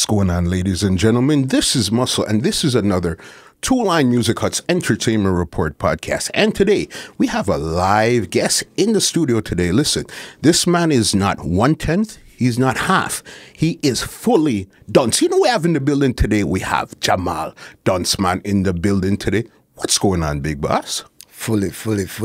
What's going on, ladies and gentlemen? This is Muscle, and this is another Two Line Music Hut's Entertainment Report podcast. And today, we have a live guest in the studio today. Listen, this man is not 1/10, he's not half. He is fully dunce. You know, we have in the building today, we have Jamal, Dunce Man, in the building today. What's going on, big boss? Fully. Thanks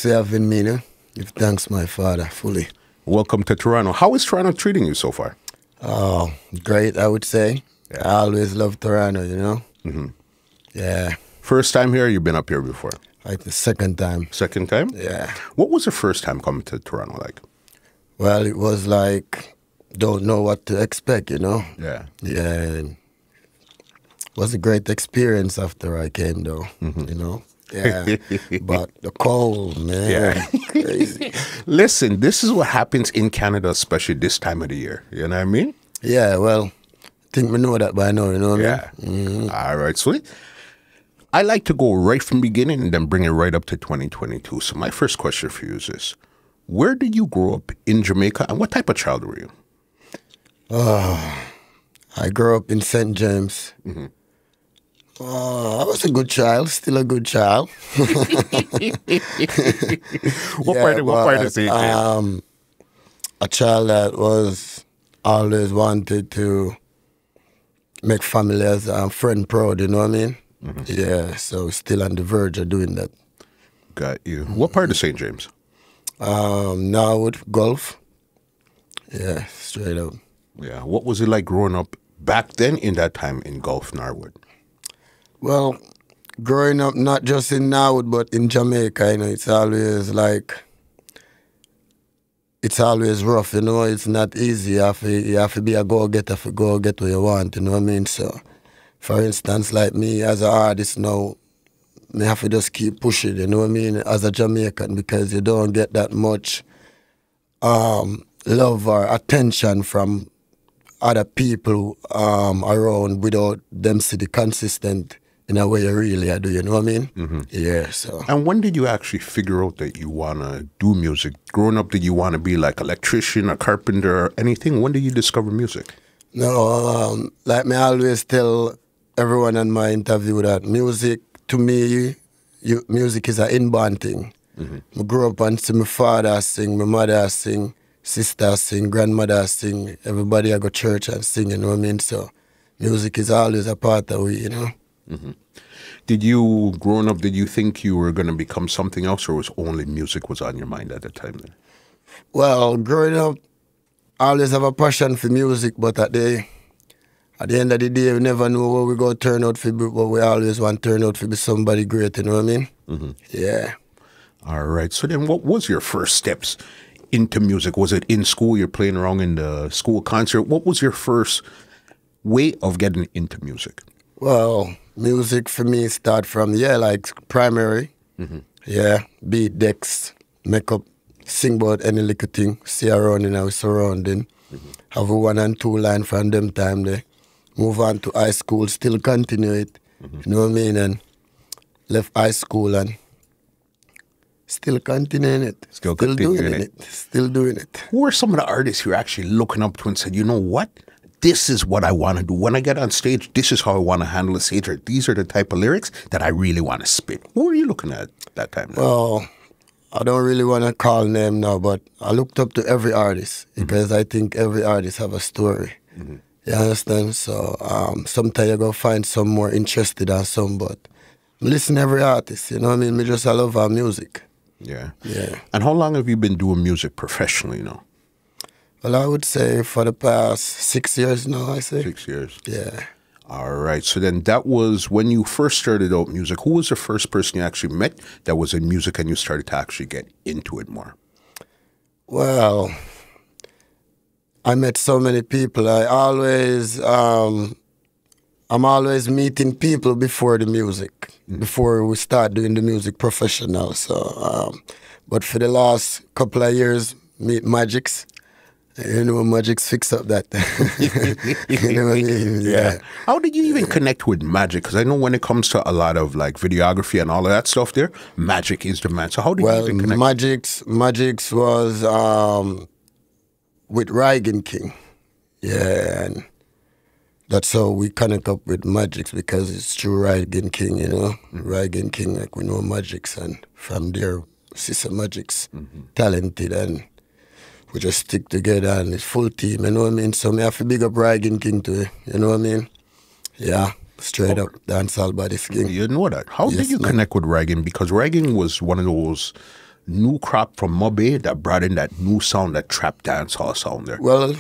for having me, no? If thanks, my father, fully. Welcome to Toronto. How is Toronto treating you so far? Oh, great, I would say. Yeah. I always love Toronto, you know? Mm-hmm. Yeah. First time here, or you've been up here before? Like the second time. Second time? Yeah. What was the first time coming to Toronto like? Well, it was like, don't know what to expect, you know? Yeah. Yeah. It was a great experience after I came, though, you know? Yeah, but the cold, man. Yeah. Crazy. Listen, this is what happens in Canada, especially this time of the year. You know what I mean? Yeah, well, I think we know that by now, you know what Yeah. I mean? Mm-hmm. All right, sweet. I like to go right from the beginning and then bring it right up to 2022. So my first question for you is this. Where did you grow up in Jamaica, and what type of child were you? I grew up in St. James. Mm-hmm. I was a good child, still a good child. What part of St. James? A child that was always wanted to make families and friend proud, you know what I mean? Mm-hmm. Yeah, so still on the verge of doing that. Got you. What part of St. James? Norwood, Gulf. Yeah, straight up. Yeah. What was it like growing up back then in that time in Gulf, Norwood? Well, growing up not just in Norwood, but in Jamaica, you know, it's always rough, you know, it's not easy. You have to be a go-getter to go get what you want, you know what I mean? So, for instance, like me as an artist now, I have to just keep pushing, you know what I mean, as a Jamaican, because you don't get that much love or attention from other people around without them see the consistent in a way you really do, you know what I mean? Mm-hmm. Yeah, so. And when did you actually figure out that you want to do music? Growing up, did you want to be like an electrician, a carpenter, or anything? When did you discover music? No, like me always tell everyone in my interview that music, to me, music is an inborn thing. Mm-hmm. I grew up and see my father sing, my mother sing, sister sing, grandmother sing, everybody I go to church and sing, you know what I mean? So music is always a part of it, you know? Mm-hmm. Growing up, did you think you were going to become something else, or was only music was on your mind at the time then? Well, growing up, I always have a passion for music, but at the end of the day, we never know what we go turn out for, but we always want to turn out to be somebody great, you know what I mean? Mm-hmm. Yeah. All right. So then what was your first steps into music? Was it in school? You're playing around in the school concert. What was your first way of getting into music? Well, music for me start from, like primary. Mm-hmm. Yeah, beat decks, make up, sing about any little thing, see around in our surrounding. Mm-hmm. Have a 1 and 2 line from them time there. Move on to high school, still continue it. Mm-hmm. You know what I mean? And left high school and still continuing it. Still doing it. Who are some of the artists you're actually looking up to and said, you know what? This is what I want to do. When I get on stage, this is how I want to handle the stage. Or these are the type of lyrics that I really want to spit. Who are you looking at that time? Well, I don't really want to call name now, but I looked up to every artist because I think every artist have a story. Mm-hmm. You understand? So sometimes you go find some more interested than some, but I listen to every artist, you know what I mean? I love our music. Yeah. Yeah. And how long have you been doing music professionally now? Well, I would say for the past 6 years now, I say. 6 years. Yeah. All right. So then that was when you first started out music. Who was the first person you actually met that was in music and you started to actually get into it more? Well, I met so many people. I'm always meeting people before the music, before we start doing the music professional. So, but for the last couple of years, meet Magics. You know, Magic's fix up that. You know what I mean? Yeah. How did you even connect with Magic? Because I know when it comes to a lot of like videography and all of that stuff there, Magic is the man. So how did you even connect? Magic's was with Rygin King. Yeah, and that's how we connect up with Magics, because it's through Rygin King, you know. Rygin King, like we know Magics, and from there, Sister Magics, talented, and we just stick together, and it's full team, you know what I mean? So me have to big up Rygin King too, you know what I mean? Yeah, straight up dancehall body Skeng. You know that. How did you connect with Rygin? Because Rygin was one of those new crop from MoBay that brought in that new sound, that trap dancehall sound there. Well,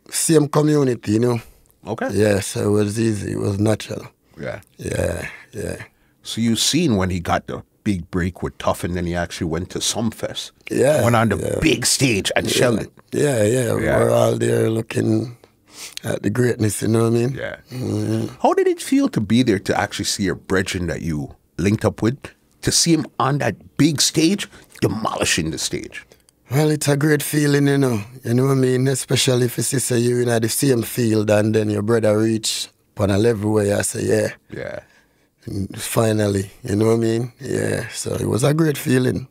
same community, you know. Okay. Yeah, so it was easy, it was natural. Yeah. Yeah, yeah. So you seen when he got the big break with Tough, and then he actually went to Sumfest. Yeah. Went on the big stage and shelled it. Yeah, we're all there looking at the greatness, you know what I mean? Yeah. How did it feel to be there, to actually see your brethren that you linked up with, to see him on that big stage, demolishing the stage? Well, it's a great feeling, you know what I mean? Especially if you see say you're in the same field and then your brother reach on a level where I say, Yeah. and finally, you know what I mean? Yeah, so it was a great feeling.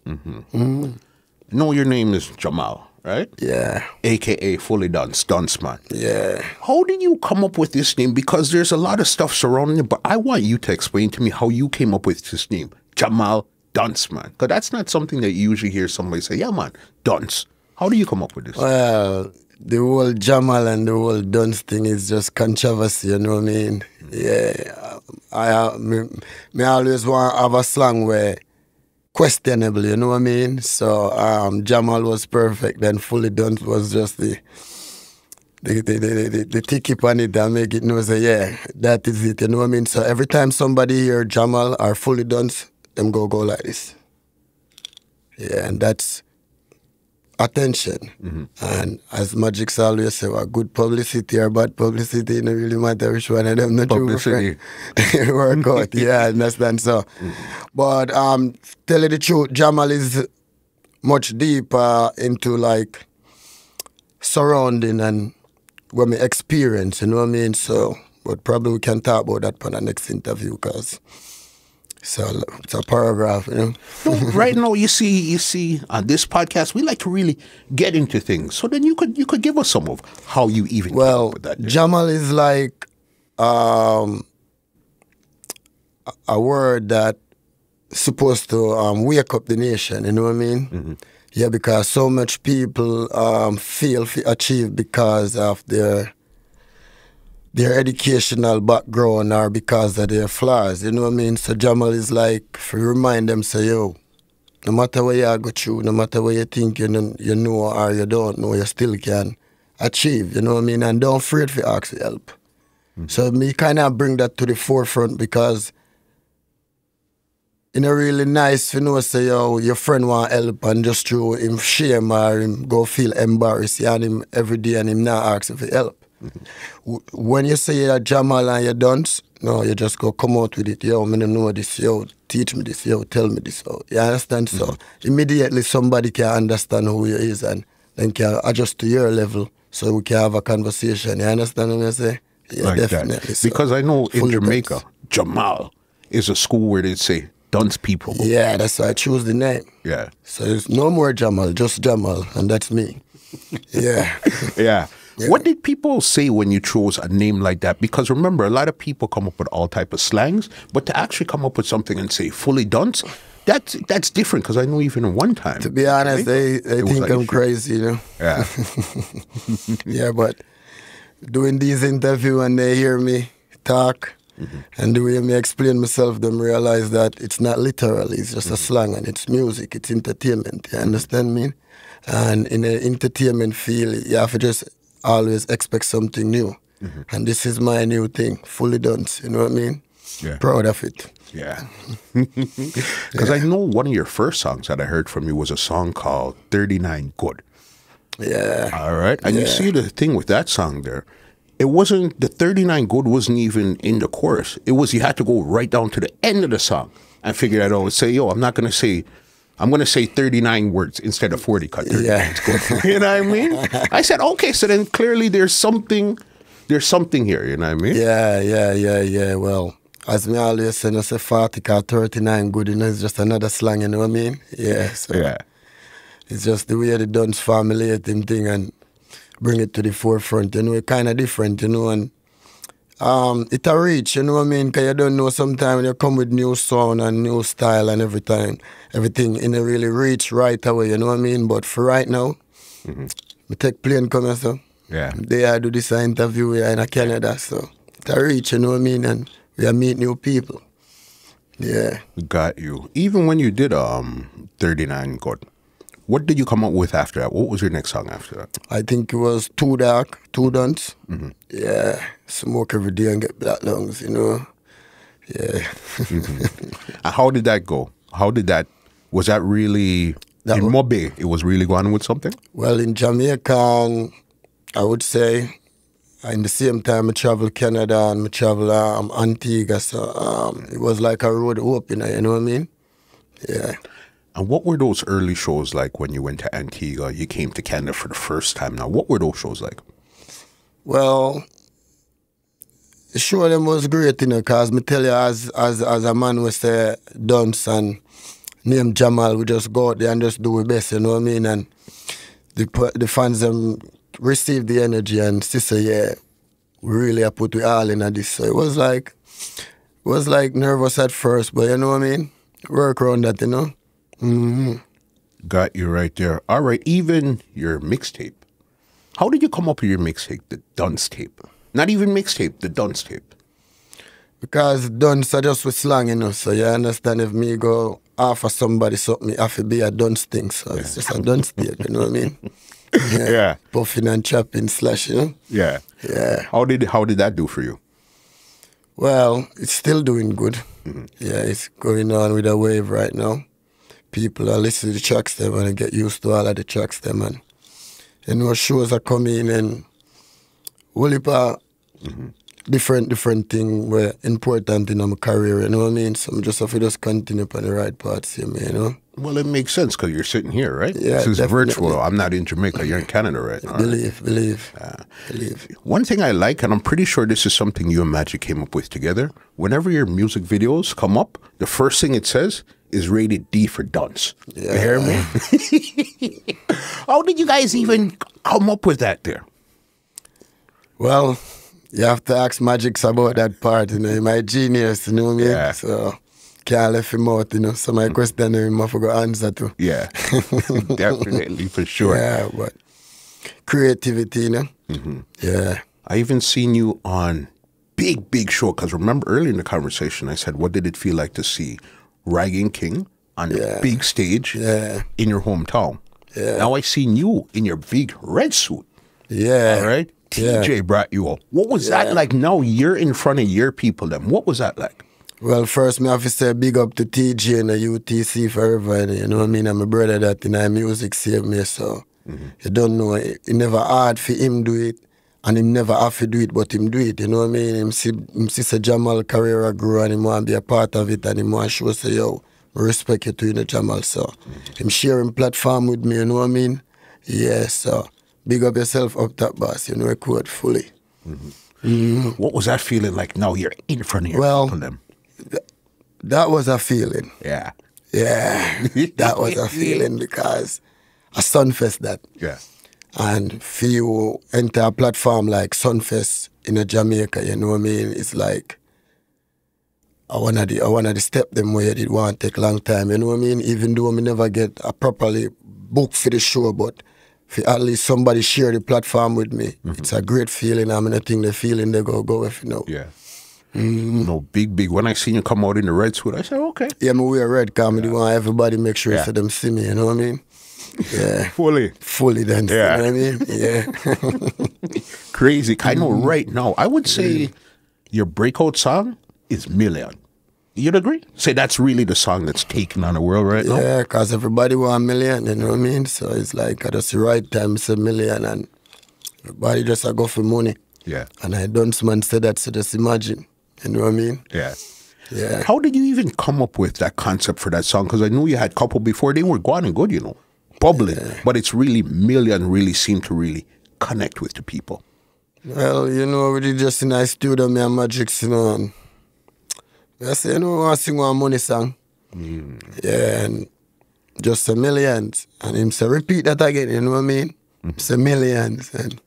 No, your name is Jamal, right? Yeah. AKA Fully Dunce, Dunce Man. Yeah. How did you come up with this name? Because there's a lot of stuff surrounding it, but I want you to explain to me how you came up with this name, Jamal Dunce Man. Because that's not something that you usually hear somebody say, yeah, man, Dunce. How do you come up with this? Well, the whole Jamal and the whole Dunce thing is just controversy, you know what I mean? Yeah. Me always want to have a slang where questionable, you know what I mean? So Jamal was perfect, then Fully Dunce was just the tick on it and make it know, say, yeah, that is it, you know what I mean? So every time somebody hear Jamal or Fully Dunce, them go like this. Yeah, and that's attention. And as Magics always say, well, good publicity or bad publicity, it don't really matter which one of them. Not Publicity. Work out, yeah, I understand so. But tell you the truth, Jamal is much deeper into like surrounding and what me experience, you know what I mean? So, but probably we can talk about that on the next interview, because it's a paragraph, you know. No, right now, you see, on this podcast, we like to really get into things. So then you could give us some of how you even came up with that. Jamal is like a word that supposed to wake up the nation, you know what I mean? Yeah, because so much people fail to achieve because of their educational background or because of their flaws, you know what I mean? So Jamal is like, for remind them, say, yo, no matter what you go through, no matter what you think you know or you don't know, you still can achieve, you know what I mean? And don't afraid to ask for help. So me kind of bring that to the forefront, because it's really nice, you know, say, yo, your friend want help and just through him shame or him go feel embarrassed, and him every day and him not ask for help. When you say you're Jamal and you're Dunce, no, you just go come out with it. Yo, I don't know this. Yo, teach me this. Yo, tell me this. Oh, you understand? So immediately somebody can understand who you is and then can adjust to your level so we can have a conversation. You understand what I say? Yeah, like definitely. That. So, because I know in Jamaica, Dunce. Jamal is a school where they say Dunce people. Yeah, that's why I choose the name. Yeah. So there's no more Jamal, just Jamal, and that's me. Yeah. Yeah. What did people say when you chose a name like that? Because remember, a lot of people come up with all type of slangs, but to actually come up with something and say Fully Dunce, that's different. Because I know even one time, to be honest, they think I'm crazy, you know. Yeah. Yeah, but doing these interviews and they hear me talk and the way me explain myself, them realize that it's not literal. It's just a slang and it's music. It's entertainment. You understand me? And in the entertainment field, you have to just always expect something new. And this is my new thing, Fully Dunce, you know what I mean? Yeah. Proud of it. Yeah. Because I know one of your first songs that I heard from you was a song called 39 Good. Yeah. All right. And you see the thing with that song there, it wasn't, the 39 Good wasn't even in the chorus. It was, you had to go right down to the end of the song and figure that out and say, yo, I'm going to say 39 words instead of 40, cut 39. Yeah. You know what I mean? I said, okay, so then clearly there's something here, you know what I mean? Yeah. Well, as me always say, I say 40 or 39 good, you know, it's just another slang, you know what I mean? Yeah. So yeah. it's just the way the Dunce family thing and bring it to the forefront, you know, it kind of different, you know, and it a reach, you know what I mean, because you don't know sometimes when you come with new sound and new style and everything in a really reach right away, you know what I mean, but for right now, we take plane come here, so they I do this interview here in Canada, so it a reach, you know what I mean, and we meet new people. Yeah. Got you. Even when you did 39 God, what did you come up with after that? What was your next song after that? I think it was Too Dark, Too Dunce. Yeah. Smoke every day and get black lungs, you know. Yeah. And how did that go? Was that really, in MoBay, it was really going with something? Well, in Jamaica, I would say, in the same time I travel Canada and I travel Antigua, so it was like a road opener, you know what I mean? Yeah. And what were those early shows like when you went to Antigua? You came to Canada for the first time now. What were those shows like? Well, the show them was great, you know, because me tell you, as a man we say Dunce and name Jamal, we just go out there and just do our best, you know what I mean? And the fans them receive the energy and say, yeah, we really have put we all in at this. So it was like nervous at first, but you know what I mean? Work around that, you know? Got you right there. All right, even your mixtape. How did you come up with your mixtape, the Dunce tape? Not even mixtape, the Dunce tape. Because Dunce are just with slang, you know, so you understand if me go offer somebody something, it have to be a Dunce thing, so it's just a Dunce tape, you know what I mean? Yeah. Puffing and chopping / you know? Yeah. Yeah. How did that do for you? Well, it's still doing good. Yeah, it's going on with a wave right now. People are listening to the tracks them and get used to all of the tracks them, and you know, shows are coming and whole heap of different things were important in my career, you know what I mean? So I just have to just continue on the right path, you know? Well, it makes sense because you're sitting here, right? Yeah, this is definitely. virtual. I'm not in Jamaica. You're in Canada right now. Believe. One thing I like, and I'm pretty sure this is something you and Magic came up with together, whenever your music videos come up, the first thing it says is rated D for Dunce. Yeah. You hear me? How did you guys even come up with that there? Well, you have to ask Magic about that part, you know, my genius, you know what I mean? Yeah. So can't left him out, you know. So my question him I forgot answer to. Yeah. Definitely, for sure. Yeah, but creativity, you know? Yeah. I even seen you on big show, because remember earlier in the conversation I said, what did it feel like to see Rygin King on the big stage in your hometown? Yeah. Now I seen you in your big red suit. Yeah. All right? Teejay brought you up. What was that like? Now you're in front of your people then. What was that like? Well, first me have to say big up to Teejay and the UTC forever, you know what I mean? And my brother that in our music saved me, so you don't know, it never hard for him do it, and him never have to do it, but him do it, you know what I mean? Him see Jamal career grow and him want to be a part of it, and him want to show say, yo, I respect you to, you know, Jamal, so him sharing platform with me, you know what I mean? Yeah, so big up yourself up top, boss, you know, record fully. What was that feeling like now you're in front of your people then? That was a feeling. Yeah. Yeah, that was a feeling because a Sumfest that. Yeah. And for you enter a platform like Sumfest in a Jamaica, you know what I mean? It's like I wanna the step them where it won't take long time, you know what I mean? Even though I never get a properly booked for the show, but for at least somebody share the platform with me, it's a great feeling. I mean, I think the feeling they go if you know. Yeah. No, big. When I seen you come out in the red suit, I said, okay. Yeah, me wear red comedy. Want everybody make sure so them see me, you know what I mean? Yeah. Fully Dunce, you know what I mean? Yeah. Crazy. I know right now, I would say your breakout song is Million. You'd agree? Say that's really the song that's taking on the world right now? Yeah, because everybody want a million, you know what I mean? So it's like, at the right time, it's a million, and everybody just go for money. Yeah. And I Dunce Man said that, so just imagine. You know what I mean? Yeah. Yeah. How did you even come up with that concept for that song? Because I knew you had a couple before. They were going and good, you know, bubbling. Yeah. But it's really Million really seemed to really connect with the people. Well, you know, we did just in our studio, me and Magic, you know, and I say, you know, I want to sing one money song. Yeah, and just a millions. And him say, repeat that again, you know what I mean? Say millions. And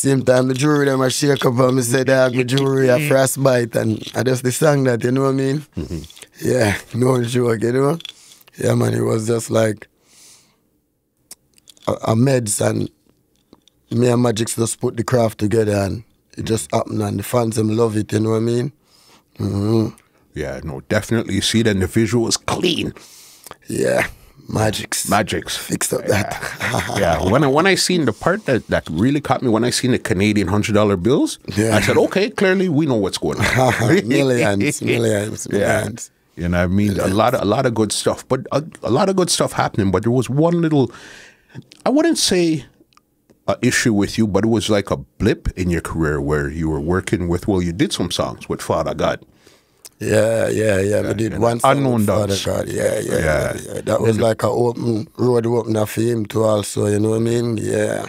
Same time, the jewelry them a shake up and me say, dog, my jewelry a frostbite, and I just the song that, you know what I mean? Yeah, no joke, you know? Yeah, man, it was just like a meds, and me and Magix just put the craft together, and it just happened, and the fans them love it, you know what I mean? Yeah, no, definitely. You see it, and the visual is clean. Yeah, Magix fixed up that. Yeah, when I seen the part that really caught me, when I seen the Canadian $100 bills, I said, okay, clearly we know what's going on. millions. Yeah. You know what I mean? A lot of good stuff, but a lot of good stuff happening. But there was one little, I wouldn't say an issue with you, but it was like a blip in your career where you were working with, well, you did some songs with Fada Gad. Yeah. We did one song Unknown with Fada Dunce. Gad. Yeah. That was like a road opener for him too also, you know what I mean? Yeah.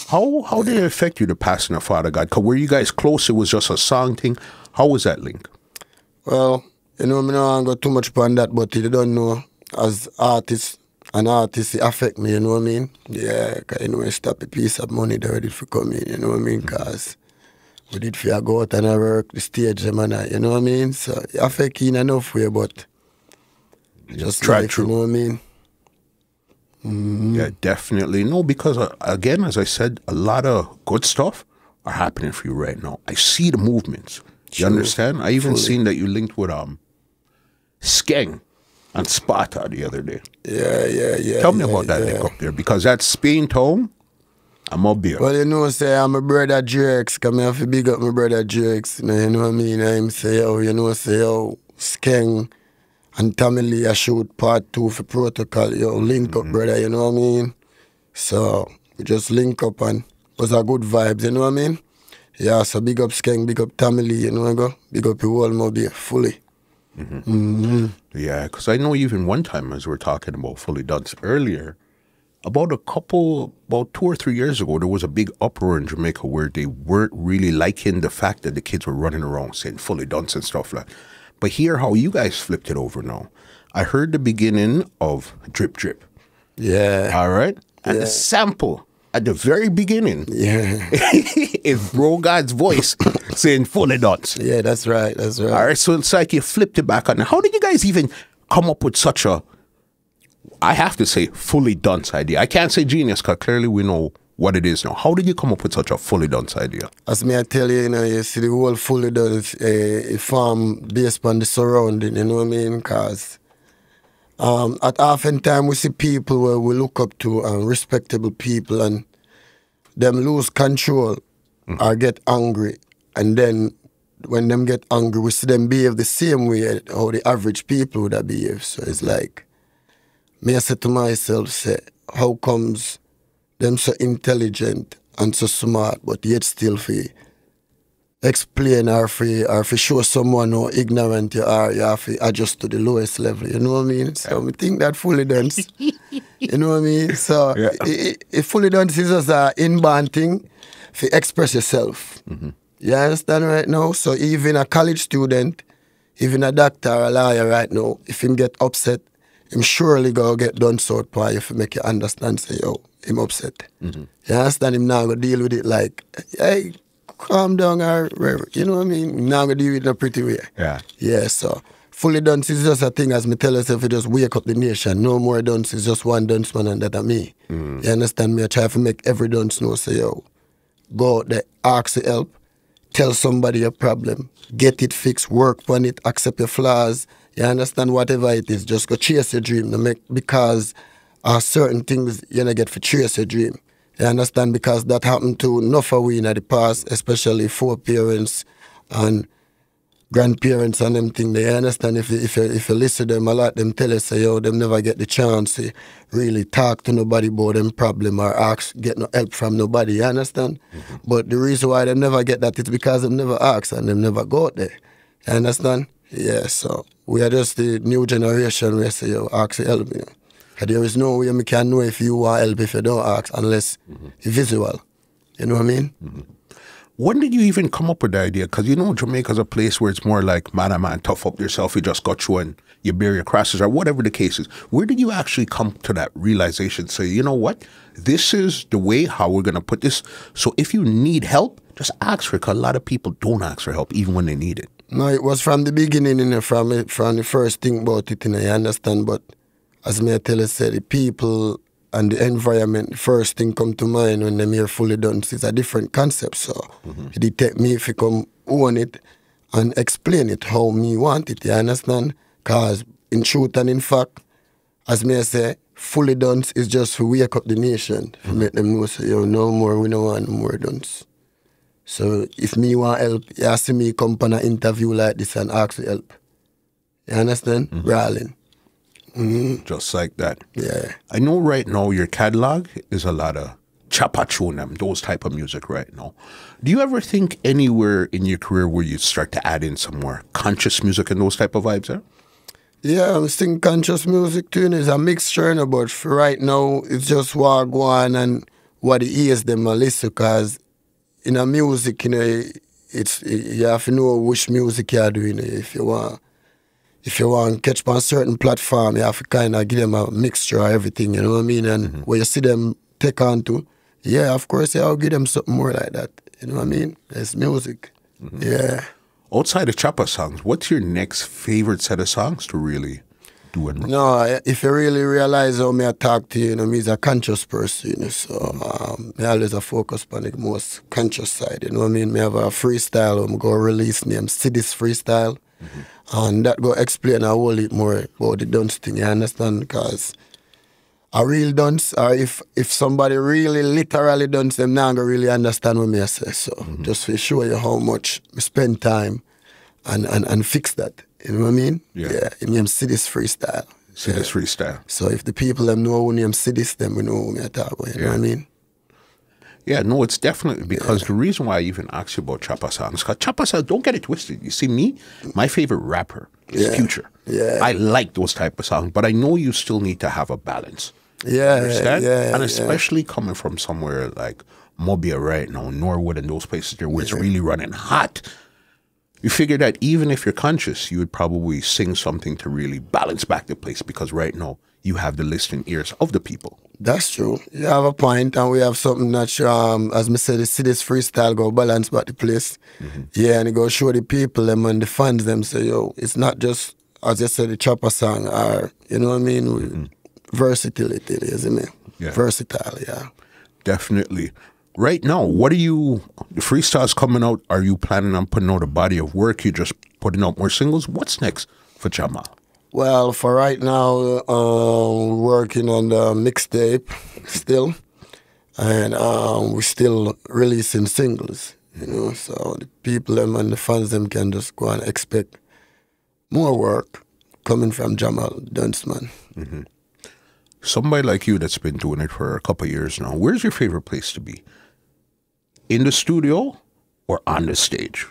How did it affect you, the passing of Fada Gad? Because were you guys close? It was just a song thing. How was that link? Well, you know, I don't go too much upon that, but you don't know, as an artist, it affect me, you know what I mean? Yeah, because you know, I stop a piece of money that ready for come in, you know what I mean? Because we did for go out and I work the stage, man, you know what I mean? So it affect in enough way, but just try life, true. you know what I mean? Yeah, definitely. No, because again, as I said, a lot of good stuff are happening for you right now. I see the movements. You understand? I even seen that you linked with Skeng and Sparta the other day. Yeah. Tell me about that link up there, because that's Spain town and MoBay. Well, you know, say I'm my brother Jerks, because I have to big up my brother Jerks, you know what I mean? I'm say, you know, Skeng and Tamil I shoot part 2 for protocol, link up, brother, you know what I mean? So we just link up, and it was a good vibes, you know what I mean? Yeah, so big up Skeng, big up Tamil, you know what I go? Big up the whole MoBay, fully. Yeah, because I know even one time, as we were talking about Fully Dunce earlier, about 2 or 3 years ago, there was a big uproar in Jamaica where they weren't really liking the fact that the kids were running around saying Fully Dunce and stuff like that. But hear how you guys flipped it over now. I heard the beginning of Drip Drip. Yeah. All right? And the sample at the very beginning is Bro God's voice saying Fully Dunce. Yeah, that's right. All right, so it's like you flipped it back on. How did you guys even come up with such a, I have to say, Fully Dunce idea? I can't say genius, because clearly we know what it is now. How did you come up with such a Fully Dunce idea? As me I tell you, you know, you see the whole Fully Dunce a farm based on the surrounding, you know what I mean? Because at often time we see people where we look up to, respectable people, and them lose control or get angry, and then when them get angry, we see them behave the same way how the average people would have behaved. So it's like, me I say to myself, say, how comes them so intelligent and so smart, but yet still for explain or for show someone how ignorant you are, you have to adjust to the lowest level, you know what I mean? So we think that Fully Dunce, you know what I mean? So if Fully Dunce is just an inborn thing, to express yourself. You understand right now? So even a college student, even a doctor or a lawyer right now, if him get upset, him surely go get done sort by if you make you understand, say, yo, him upset. You understand? Him now go deal with it like, hey, calm down, or you know what I mean? Him now go deal with it in a pretty way. Yeah, so Fully Dunce is just a thing, as me tell yourself, you just wake up the nation. No more dunce, it's just one dunce man, and that are me. You understand me? I try to make every dunce know, say, yo, go out there, ask for help, tell somebody your problem, get it fixed, work on it, accept your flaws. You understand? Whatever it is, just go chase your dream. Because certain things you don't get for chase your dream. You understand? Because that happened to enough of we in the past, especially foreparents and grandparents and them thing. They understand if you listen to them, a lot them tell us, say, yo, them never get the chance to really talk to nobody about them problem or get no help from nobody. You understand? But the reason why they never get that is because them never ask and them never go out there. You understand? Yeah, so we are just the new generation where say, yo, ask for help. You know? And there is no way we can know if you want help if you don't ask, unless it's visual. You know what I mean? When did you even come up with the idea? Because you know Jamaica's a place where it's more like, man, tough up yourself, you just got through and you bear your crosses, or whatever the case is. Where did you actually come to that realization? Say, you know what? This is the way how we're going to put this. So if you need help, just ask for it, because a lot of people don't ask for help even when they need it. No, it was from the beginning, from the first thing about it, you understand? But as me I tell you, say, the people and the environment, the first thing come to mind when them hear Fully Dunce is a different concept. So it take me if you come own it and explain it how me want it, you understand? Because in truth and in fact, as me I say, Fully Dunce is just to wake up the nation, to make them know, say, yo, no more, we don't want no more dunce. So if me want help, you see me come on an interview like this and ask for help. You understand? Brawling. Just like that. Yeah. I know right now your catalog is a lot of chapachunam, those type of music right now. Do you ever think anywhere in your career where you start to add in some more conscious music and those type of vibes there? Yeah, I'm singing conscious music too. It's a mixture, but for right now, it's just what go on and what the ears them listen, because in a music, you have to know which music you're doing. If you want catch on a certain platform, you have to kind of give them a mixture of everything, you know what I mean? And when you see them take on to, yeah, of course, I'll give them something more like that. You know what I mean? It's music. Yeah. Outside of Chopper songs, what's your next favorite set of songs to really do and No, if you really realize how me I talk to you, me's a conscious person, so me always a focus on the most conscious side, you know what I mean? Me have a freestyle, I'm going to release name, See This Freestyle, and that go explain a whole lot more about the dunce thing, you understand? Because a real dunce, or if somebody really literally dunce, them not going to really understand what me I say, so just to show you how much we spend time and fix that. You know what I mean? Yeah. It name See This Freestyle. See This Freestyle. So if the people them know when name See This, then we know who me I talk about. You know what I mean? Yeah, no, it's definitely because the reason why I even asked you about Chopper songs, because Chopper songs, don't get it twisted. You see, me, my favorite rapper is Future. Yeah. I like those type of songs, but I know you still need to have a balance. Yeah. Understand? Yeah. And especially coming from somewhere like MoBay right now, Norwood and those places there where it's really running hot. You figure that even if you're conscious, you would probably sing something to really balance back the place, because right now you have the listening ears of the people. That's true. You have a point, and we have something that, as me said, the See This Freestyle go balance back the place. Yeah, and it go show the people them and the fans them say, yo, it's not just, as you said, the Chopper song, or, you know what I mean? Versatility, isn't it? Yeah. Versatile, yeah. Definitely. Right now, the freestyles coming out, are you planning on putting out a body of work? You just putting out more singles? What's next for Jamal? Well, for right now, working on the mixtape still, and we're still releasing singles, you know, so the people them and the fans them can just go and expect more work coming from Jamal, Dunce Man. Somebody like you that's been doing it for a couple of years now, where's your favorite place to be? In the studio or on the stage?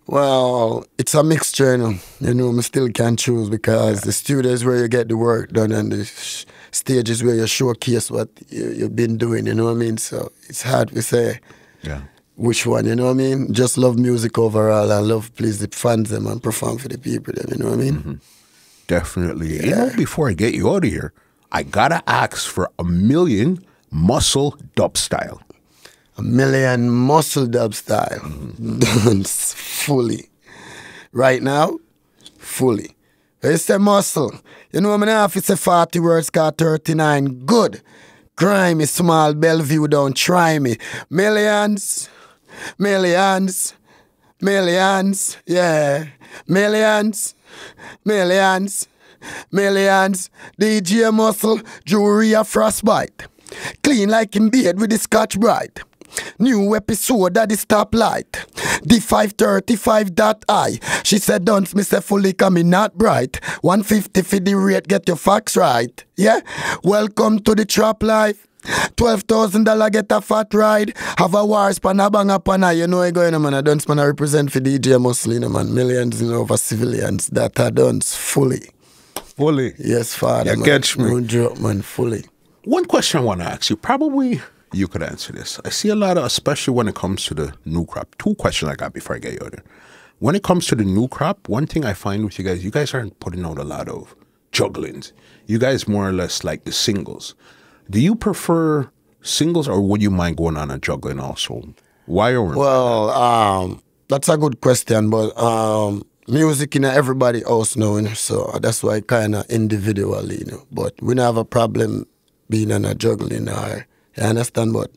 Well, it's a mixture, you know, I still can't choose, because the studio is where you get the work done, and the stage is where you showcase what you've been doing, you know what I mean? So it's hard to say which one, you know what I mean? Just love music overall, and love please the fans them and perform for the people, them, you know what I mean? Definitely. You know, before I get you out of here, I gotta ask for a million muscle dub style. A million muscle dub style. Dunce fully. Right now, fully. It's a muscle. You know what I mean? If it's a 40 words, got 39. Good. Grimy, small Bellevue, don't try me. Millions. Millions. Millions. Yeah. Millions. Millions. Millions. DJ muscle. Jewelry a frostbite. Clean like in bed with the Scotch Brite. New episode of the stoplight. The 535.I. She said, Dunce, me say fully coming not bright. 150 for the rate, get your facts right. Yeah? Welcome to the trap life. $12,000 get a fat ride. Have a war span a bang up and you know I going man. I Dunce man I represent for DJ Muscle, man. Millions over civilians that are Dunce fully. Fully? Yes, Father. You catch me. No joke, man, fully. One question I want to ask you, probably you could answer this. I see a lot of, especially when it comes to the new crop. Two questions I got before I get you out there. when it comes to the new crop, one thing I find with you guys aren't putting out a lot of jugglings. You guys more or less like the singles. Do you prefer singles, or would you mind going on a juggling also? Why or well, that's a good question, but music in everybody else now, so that's why kind of individually, But we don't have a problem being on a juggling, you understand? But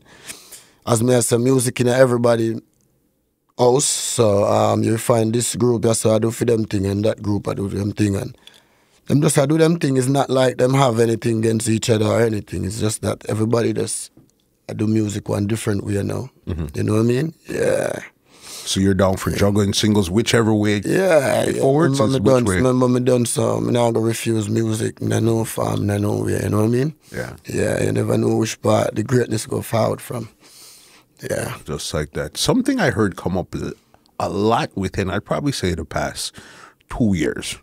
as me as a music in everybody else, so you find this group, that's how I do for them thing, and that group I do them thing, and them just I do them thing. It's not like them have anything against each other or anything. It's just that everybody just I do music one different way now. You know what I mean? Yeah. So you're down for juggling singles, whichever way. Yeah. Forwards is which way? Remember me done some. I'm not gonna refuse music. No farm, no way. You know what I mean? Yeah. Yeah. You never know which part the greatness go forward from. Yeah. Just like that. Something I heard come up a lot within, I'd probably say the past 2 years.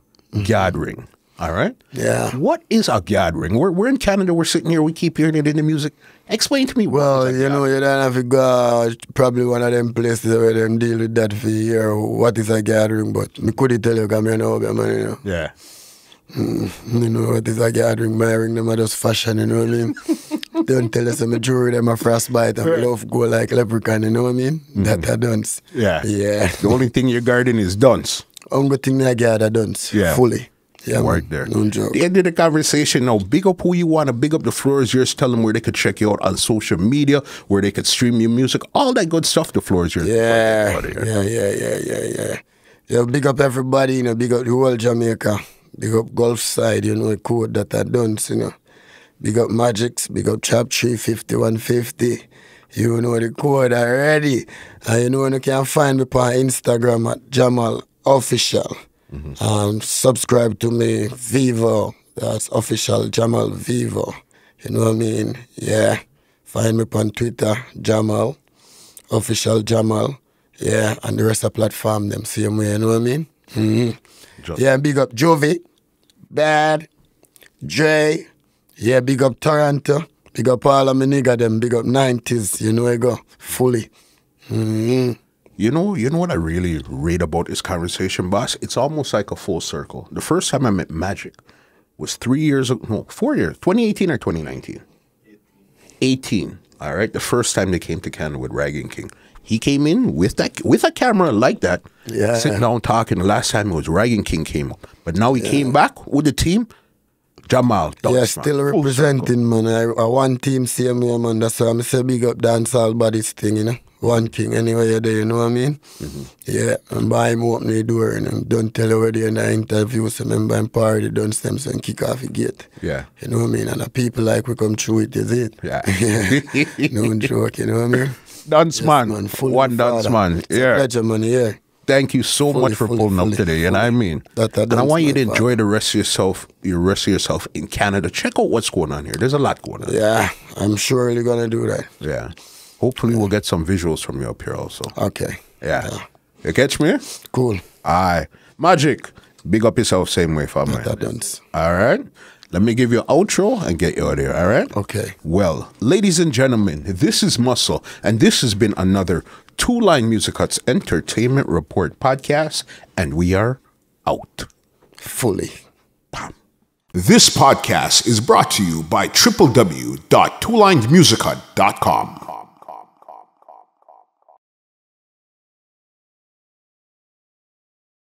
Gathering. All right? Yeah. What is a gathering? We're in Canada, we're sitting here, we keep hearing it in the music. Explain to me. Well, you know, you don't have to go probably one of them places where them deal with that for year. What is a gathering? But me couldn't tell you, because I know, man, Yeah. You know what is a gathering? My ring them are just fashion, you know what I mean? Don't tell us I'm a jury, them a frostbite and love go like leprechaun, you know what I mean? That I dunce. Yeah. Yeah. The only thing you're guarding is dunce. Only thing I got I dunce. Yeah. Fully. Yeah, right there. No joke. The end of the conversation now. Big up who you want to big up. The floor is yours. Tell them where they could check you out on social media, where they could stream your music, all that good stuff. The floor is yours. Yeah. Yeah, big up everybody, big up the whole Jamaica. Big up Gulf Side, the code that I done, Big up Magics, big up Chap 350, 150. You know the code already. And you can find me on Instagram at Jamal Official. Subscribe to me, Vivo. That's official Jamal Vivo. You know what I mean? Yeah. Find me on Twitter, Jamal, official Jamal. Yeah, and the rest of the platform, them same way, you know what I mean? Yeah, big up Jovi, Bad, Dre. Yeah, big up Toronto. Big up all of my nigga them. Big up 90s, you know I go. Fully. You know what I really rate about this conversation, boss? It's almost like a full circle. The first time I met Magic was 4 years, 2018 or 2019? 18. All right. The first time they came to Canada with Rygin King. He came in with a camera like that, sitting down talking. The last time it was Rygin King came up. But now he came back with the team. Jamal, Dunce, yeah, still representing, man. I one team, same way, man. That's why I'm say big up dancehall bodies thing, One king anyway you're there, you know what I mean? Yeah, and by him open the door and don't tell you already in the interview, so remember I'm party, don't stem and kick off the gate. Yeah. You know what I mean? And the people like we come through it, is it? Yeah. No joke, you know what I mean? Dunce Man, one Dunce Man. Yeah. Pleasure, man, yeah. Thank you so much for pulling up today, and I mean, and I want you to enjoy the rest of yourself in Canada. Check out what's going on here. There's a lot going on. Yeah, I'm sure you're gonna do that. Yeah, hopefully we'll get some visuals from you up here also. Okay. Yeah. You catch me? Cool. Aye. Magic, big up yourself same way, family. All right. Let me give you an outro and get you out of here, all right? Okay. Well, ladies and gentlemen, this is Muscle, and this has been another Two Line Music Hut's Entertainment Report podcast, and we are out. Fully. This podcast is brought to you by www.twolinedmusichut.com.